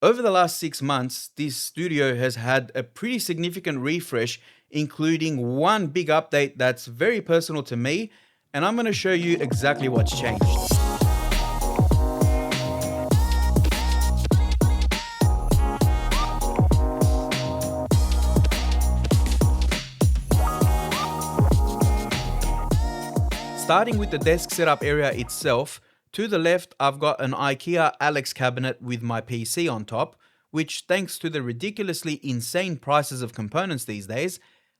Over the last 6 months, this studio has had a pretty significant refresh, including one big update that's very personal to me, and I'm going to show you exactly what's changed. Starting with the desk setup area itself, to the left I've got an IKEA Aylex cabinet with my PC on top, which thanks to the ridiculously insane prices of components these days,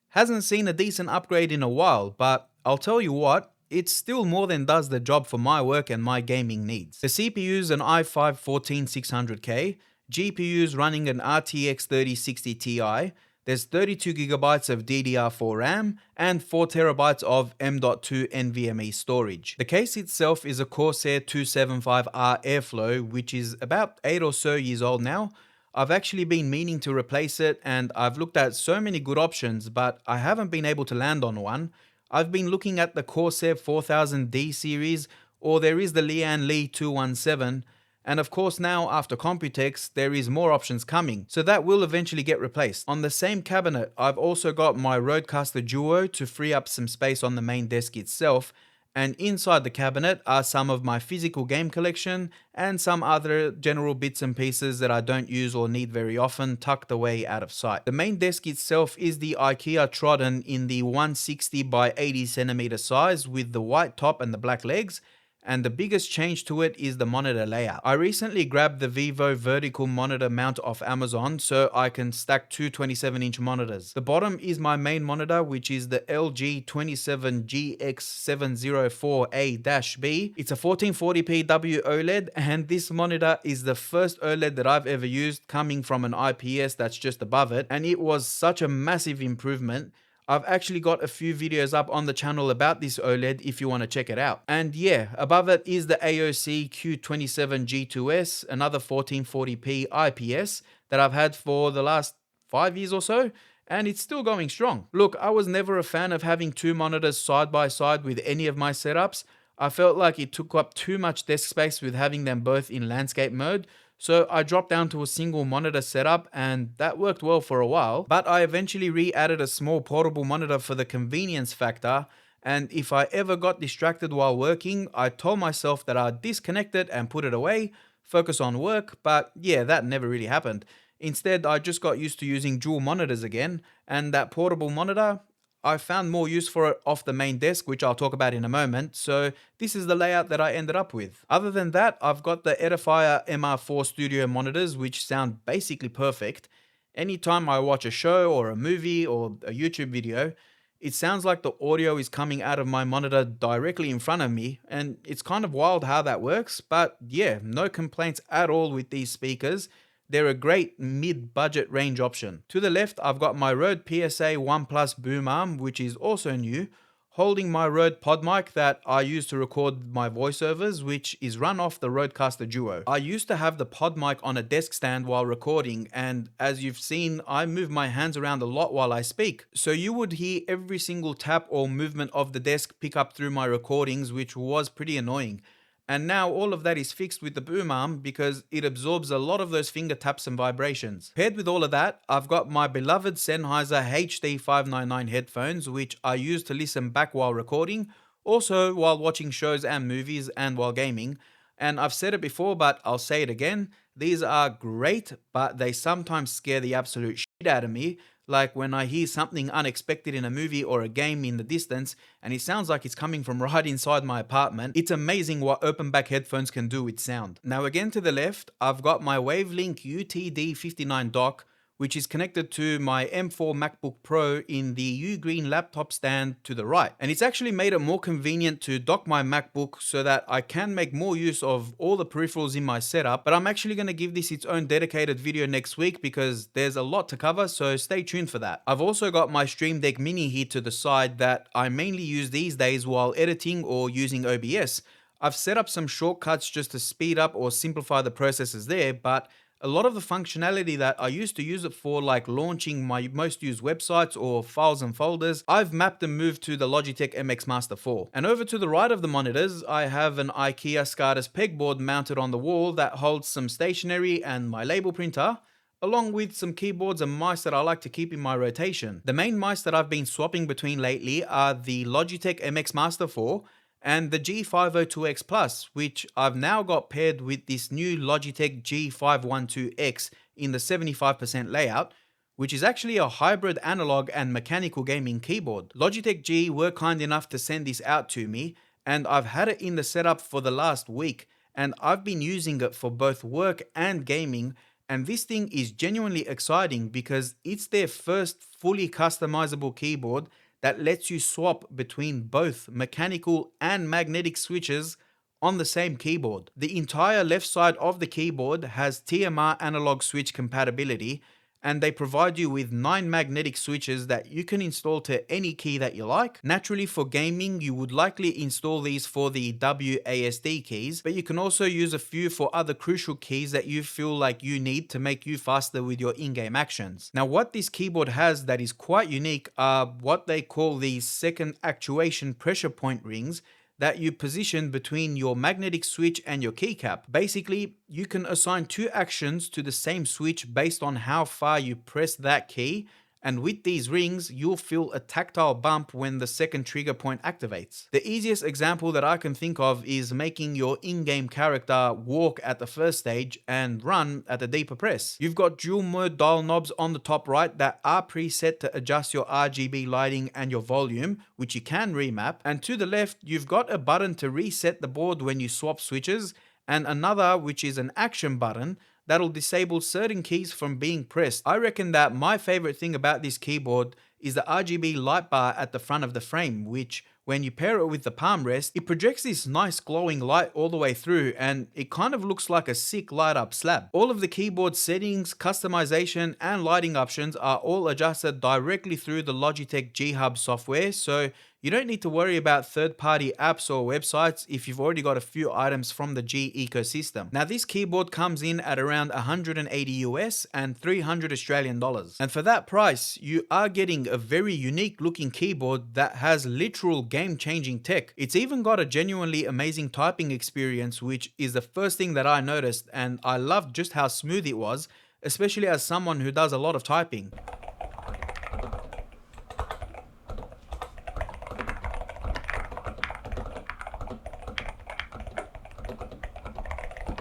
hasn't seen a decent upgrade in a while, but I'll tell you what, it still more than does the job for my work and my gaming needs. The CPU's an i5-14600K, GPU's running an RTX 3060 Ti, there's 32GB of DDR4 RAM and 4TB of M.2 NVMe storage. The case itself is a Corsair 275R Airflow, which is about 8 or so years old now. I've actually been meaning to replace it, and I've looked at so many good options, but I haven't been able to land on one. I've been looking at the Corsair 4000D series, or there is the Lian Li 217, and of course now after Computex there is more options coming, so that will eventually get replaced. On the same cabinet I've also got my Rodecaster Duo to free up some space on the main desk itself, and inside the cabinet are some of my physical game collection and some other general bits and pieces that I don't use or need very often tucked away out of sight. The main desk itself is the IKEA TROTTEN in the 160 by 80cm size with the white top and the black legs, and the biggest change to it is the monitor layout. I recently grabbed the Vivo vertical monitor mount off Amazon so I can stack two 27-inch monitors. The bottom is my main monitor, which is the LG 27GX704A-B. It's a 1440p OLED, and this monitor is the first OLED that I've ever used coming from an IPS that's just above it, and it was such a massive improvement. I've actually got a few videos up on the channel about this OLED if you want to check it out. And yeah, above it is the AOC Q27G2S, another 1440p IPS that I've had for the last 5 years or so, and it's still going strong. Look, I was never a fan of having two monitors side by side with any of my setups. I felt like it took up too much desk space with having them both in landscape mode, so I dropped down to a single monitor setup, and that worked well for a while, but I eventually re-added a small portable monitor for the convenience factor, and if I ever got distracted while working, I told myself that I'd disconnect it and put it away, focus on work, but yeah, that never really happened. Instead, I just got used to using dual monitors again, and that portable monitor, I found more use for it off the main desk, which I'll talk about in a moment, so this is the layout that I ended up with. Other than that, I've got the Edifier MR4 Studio monitors, which sound basically perfect. Anytime I watch a show or a movie or a YouTube video, it sounds like the audio is coming out of my monitor directly in front of me, and it's kind of wild how that works, but yeah, no complaints at all with these speakers. They're a great mid-budget range option. To the left, I've got my Rode PSA 1 Plus boom arm, which is also new, holding my Rode pod mic that I use to record my voiceovers, which is run off the Rodecaster Duo. I used to have the pod mic on a desk stand while recording, and as you've seen, I move my hands around a lot while I speak. So you would hear every single tap or movement of the desk pick up through my recordings, which was pretty annoying. And now all of that is fixed with the boom arm because it absorbs a lot of those finger taps and vibrations. Paired with all of that, I've got my beloved Sennheiser HD599 headphones, which I use to listen back while recording, also while watching shows and movies and while gaming. And I've said it before, but I'll say it again, these are great, but they sometimes scare the absolute shit out of me. Like when I hear something unexpected in a movie or a game in the distance and it sounds like it's coming from right inside my apartment. It's amazing what open back headphones can do with sound. Now again to the left, I've got my Wavelink UTD59 dock, which is connected to my M4 MacBook Pro in the Ugreen laptop stand to the right. And it's actually made it more convenient to dock my MacBook so that I can make more use of all the peripherals in my setup, but I'm actually going to give this its own dedicated video next week because there's a lot to cover, so stay tuned for that. I've also got my Stream Deck Mini here to the side that I mainly use these days while editing or using OBS. I've set up some shortcuts just to speed up or simplify the processes there, but A lot of the functionality that I used to use it for, like launching my most used websites or files and folders, I've mapped and moved to the Logitech MX Master 4. And over to the right of the monitors, I have an IKEA SKADIS Pegboard mounted on the wall that holds some stationery and my label printer, along with some keyboards and mice that I like to keep in my rotation. The main mice that I've been swapping between lately are the Logitech MX Master 4 and the G512 X Plus, which I've now got paired with this new Logitech G512 X in the 75% layout, which is actually a hybrid analog and mechanical gaming keyboard. Logitech G were kind enough to send this out to me, and I've had it in the setup for the last week, and I've been using it for both work and gaming. And this thing is genuinely exciting because it's their first fully customizable keyboard that lets you swap between both mechanical and magnetic switches on the same keyboard. The entire left side of the keyboard has TMR analog switch compatibility, and they provide you with 9 magnetic switches that you can install to any key that you like. Naturally, for gaming, you would likely install these for the WASD keys, but you can also use a few for other crucial keys that you feel like you need to make you faster with your in-game actions. Now, what this keyboard has that is quite unique are what they call the second actuation pressure point rings that you position between your magnetic switch and your keycap. Basically, you can assign 2 actions to the same switch based on how far you press that key, and with these rings, you'll feel a tactile bump when the second trigger point activates. The easiest example that I can think of is making your in-game character walk at the first stage and run at the deeper press. You've got dual mode dial knobs on the top right that are preset to adjust your RGB lighting and your volume, which you can remap, and to the left, you've got a button to reset the board when you swap switches, and another which is an action button that'll disable certain keys from being pressed. I reckon that my favorite thing about this keyboard is the RGB light bar at the front of the frame, which when you pair it with the palm rest, it projects this nice glowing light all the way through, and it kind of looks like a sick light up slab. All of the keyboard settings, customization, and lighting options are all adjusted directly through the Logitech G Hub software, so you don't need to worry about third-party apps or websites if you've already got a few items from the G ecosystem. Now, this keyboard comes in at around 180 US and 300 Australian dollars. And for that price, you are getting a very unique looking keyboard that has literal game-changing tech. It's even got a genuinely amazing typing experience, which is the first thing that I noticed, and I loved just how smooth it was, especially as someone who does a lot of typing.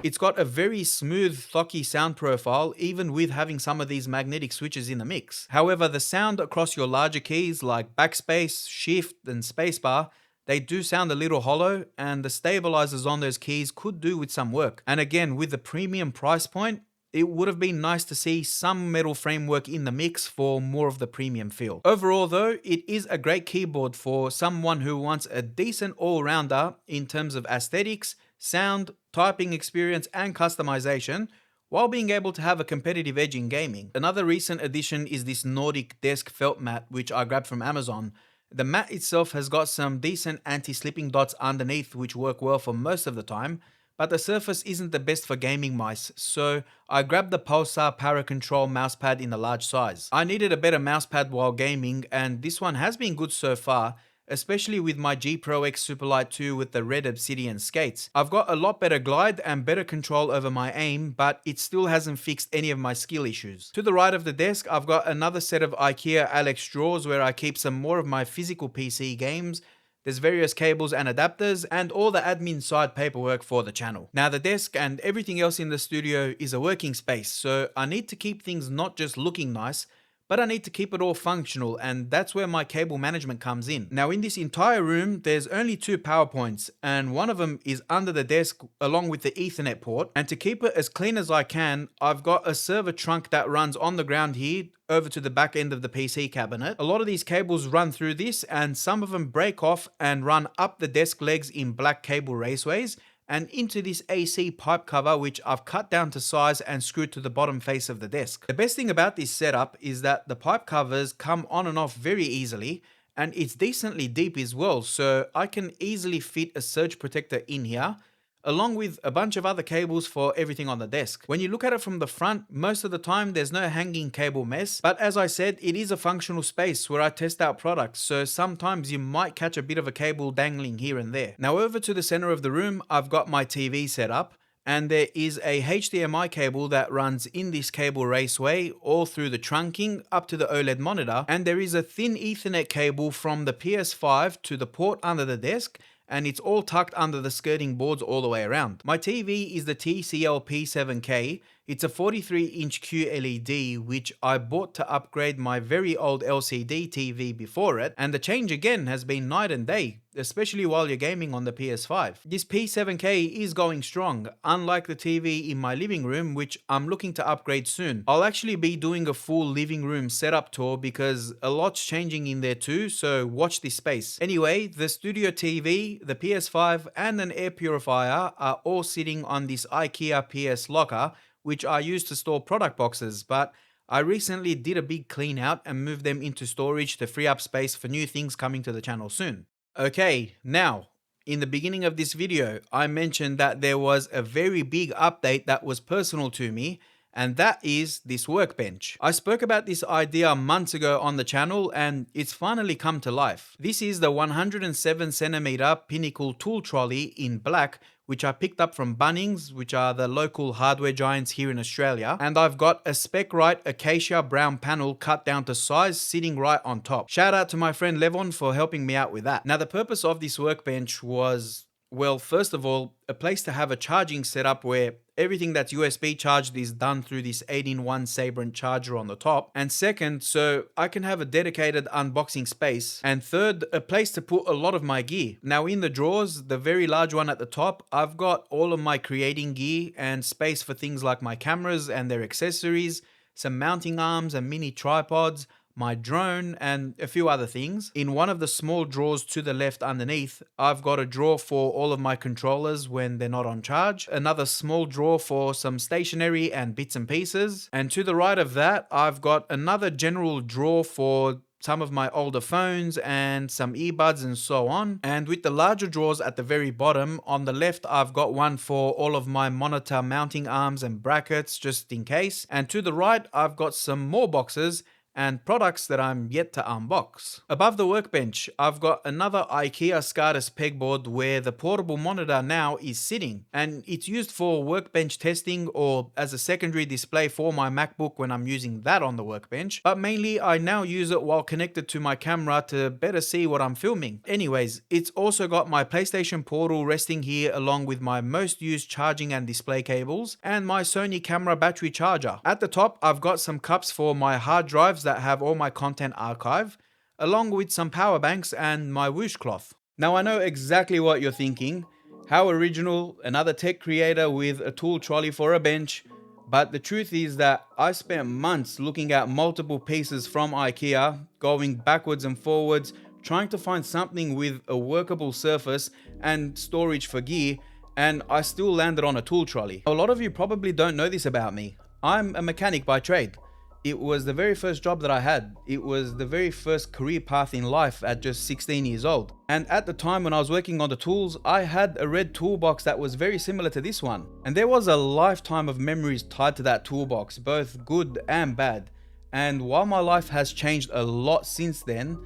It's got a very smooth, thocky sound profile, even with having some of these magnetic switches in the mix. However, the sound across your larger keys like backspace, shift, and spacebar, they do sound a little hollow, and the stabilizers on those keys could do with some work. And again, with the premium price point, it would have been nice to see some metal framework in the mix for more of the premium feel. Overall though, it is a great keyboard for someone who wants a decent all-rounder in terms of aesthetics, sound, typing experience, and customization, while being able to have a competitive edge in gaming. Another recent addition is this Nordic desk felt mat, which I grabbed from Amazon. The mat itself has got some decent anti-slipping dots underneath which work well for most of the time, but the surface isn't the best for gaming mice, so I grabbed the Pulsar Paracontrol mousepad in the large size. I needed a better mousepad while gaming, and this one has been good so far, especially with my G Pro X Superlight 2 with the red obsidian skates. I've got a lot better glide and better control over my aim, but it still hasn't fixed any of my skill issues. To the right of the desk, I've got another set of IKEA Aylex drawers where I keep some more of my physical PC games. There's various cables and adapters, and all the admin side paperwork for the channel. Now, the desk and everything else in the studio is a working space, so I need to keep things not just looking nice, but I need to keep it all functional, and that's where my cable management comes in. Now, in this entire room, there's only 2 power points, and one of them is under the desk along with the Ethernet port. And to keep it as clean as I can, I've got a server trunk that runs on the ground here over to the back end of the PC cabinet. A lot of these cables run through this, and some of them break off and run up the desk legs in black cable raceways and into this AC pipe cover, which I've cut down to size and screwed to the bottom face of the desk. The best thing about this setup is that the pipe covers come on and off very easily, and it's decently deep as well, so I can easily fit a surge protector in here. along with a bunch of other cables for everything on the desk. When you look at it from the front, most of the time there's no hanging cable mess, but as I said, it is a functional space where I test out products, so sometimes you might catch a bit of a cable dangling here and there. Now over to the center of the room, I've got my TV set up, and there is a HDMI cable that runs in this cable raceway all through the trunking up to the OLED monitor, and there is a thin Ethernet cable from the PS5 to the port under the desk, and it's all tucked under the skirting boards all the way around. My TV is the TCL P7K. It's a 43-inch QLED, which I bought to upgrade my very old LCD TV before it, and the change again has been night and day, especially while you're gaming on the PS5. This P7K is going strong, unlike the TV in my living room, which I'm looking to upgrade soon. I'll actually be doing a full living room setup tour because a lot's changing in there too, so watch this space. Anyway, the studio TV, the PS5, and an air purifier are all sitting on this IKEA PS Locker, which I use to store product boxes, but I recently did a big clean out and moved them into storage to free up space for new things coming to the channel soon. Okay, now, in the beginning of this video, I mentioned that there was a very big update that was personal to me, and that is this workbench. I spoke about this idea months ago on the channel, and it's finally come to life. This is the 107cm Pinnacle tool trolley in black, which I picked up from Bunnings, which are the local hardware giants here in Australia. And I've got a spec right acacia brown panel cut down to size sitting right on top. Shout out to my friend Levon for helping me out with that. Now the purpose of this workbench was, well, first of all, a place to have a charging setup where everything that's USB charged is done through this 8-in-1 Sabrent charger on the top. And second, so I can have a dedicated unboxing space. And third, a place to put a lot of my gear. Now in the drawers, the very large one at the top, I've got all of my creating gear and space for things like my cameras and their accessories, some mounting arms and mini tripods, my drone, and a few other things. In one of the small drawers to the left underneath, I've got a drawer for all of my controllers when they're not on charge, another small drawer for some stationery and bits and pieces, and to the right of that, I've got another general drawer for some of my older phones and some earbuds and so on. And with the larger drawers at the very bottom, on the left I've got one for all of my monitor mounting arms and brackets just in case, and to the right I've got some more boxes and products that I'm yet to unbox. Above the workbench, I've got another IKEA SKADIS Pegboard where the portable monitor now is sitting, and it's used for workbench testing or as a secondary display for my MacBook when I'm using that on the workbench, but mainly I now use it while connected to my camera to better see what I'm filming. Anyways, it's also got my PlayStation Portal resting here along with my most used charging and display cables and my Sony camera battery charger. At the top, I've got some cups for my hard drives that have all my content archived, along with some power banks and my washcloth. Now I know exactly what you're thinking. How original, another tech creator with a tool trolley for a bench. But the truth is that I spent months looking at multiple pieces from IKEA, going backwards and forwards, trying to find something with a workable surface and storage for gear, and I still landed on a tool trolley. A lot of you probably don't know this about me. I'm a mechanic by trade. It was the very first job that I had. It was the very first career path in life at just 16 years old. And at the time when I was working on the tools, I had a red toolbox that was very similar to this one. And there was a lifetime of memories tied to that toolbox, both good and bad. And while my life has changed a lot since then,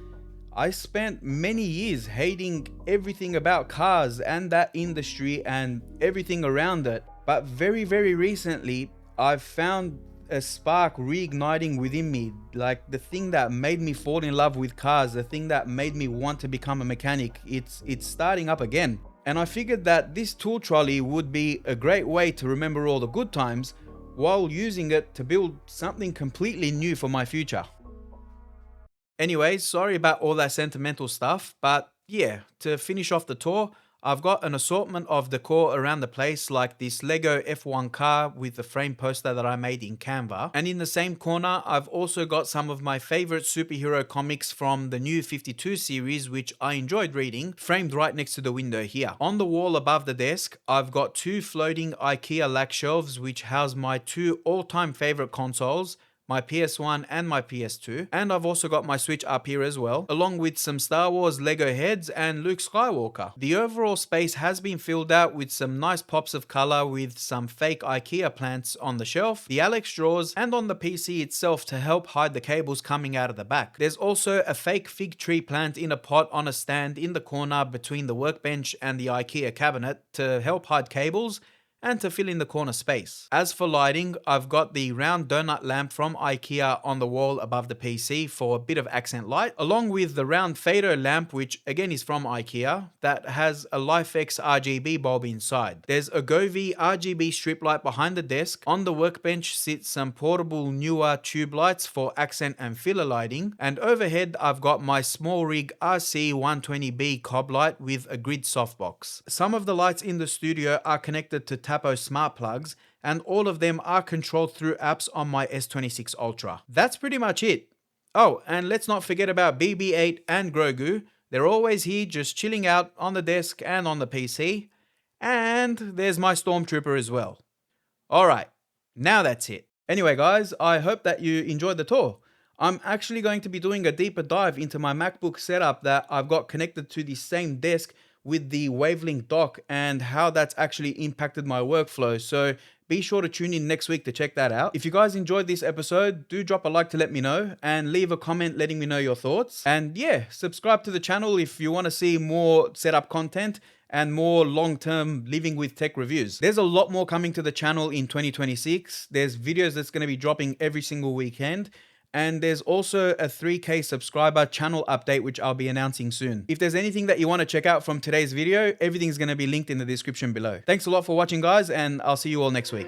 I spent many years hating everything about cars and that industry and everything around it. But very, very recently, I've found a spark reigniting within me, like the thing that made me fall in love with cars, the thing that made me want to become a mechanic. It's starting up again, and I figured that this tool trolley would be a great way to remember all the good times while using it to build something completely new for my future. Anyways, sorry about all that sentimental stuff, but yeah, to finish off the tour, I've got an assortment of decor around the place, like this Lego F1 car with the frame poster that I made in Canva. And in the same corner, I've also got some of my favorite superhero comics from the new 52 series, which I enjoyed reading, framed right next to the window here. On the wall above the desk, I've got two floating IKEA lac shelves, which house my two all-time favorite consoles, my PS1 and my PS2, and I've also got my Switch up here as well, along with some Star Wars Lego heads and Luke Skywalker. The overall space has been filled out with some nice pops of color with some fake IKEA plants on the shelf, the Aylex drawers, and on the PC itself to help hide the cables coming out of the back. There's also a fake fig tree plant in a pot on a stand in the corner between the workbench and the IKEA cabinet to help hide cables and to fill in the corner space. As for lighting, I've got the round donut lamp from IKEA on the wall above the PC for a bit of accent light, along with the round FADO lamp, which again is from IKEA, that has a LifeX RGB bulb inside. There's a Govee RGB strip light behind the desk. On the workbench sits some portable newer tube lights for accent and filler lighting, and overhead I've got my small rig RC120B cob light with a grid softbox. Some of the lights in the studio are connected to Tapo smart plugs, and all of them are controlled through apps on my S26 Ultra. That's pretty much it. Oh, and let's not forget about BB-8 and Grogu. They're always here just chilling out on the desk and on the PC. And there's my Stormtrooper as well. Alright, now that's it. Anyway guys, I hope that you enjoyed the tour. I'm actually going to be doing a deeper dive into my MacBook setup that I've got connected to the same desk with the Wavelink dock and how that's actually impacted my workflow. So be sure to tune in next week to check that out. If you guys enjoyed this episode, do drop a like to let me know and leave a comment letting me know your thoughts. And yeah, subscribe to the channel if you want to see more setup content and more long-term living with tech reviews. There's a lot more coming to the channel in 2026. There's videos that's going to be dropping every single weekend. And there's also a 3K subscriber channel update, which I'll be announcing soon. If there's anything that you want to check out from today's video, everything's going to be linked in the description below. Thanks a lot for watching, guys, and I'll see you all next week.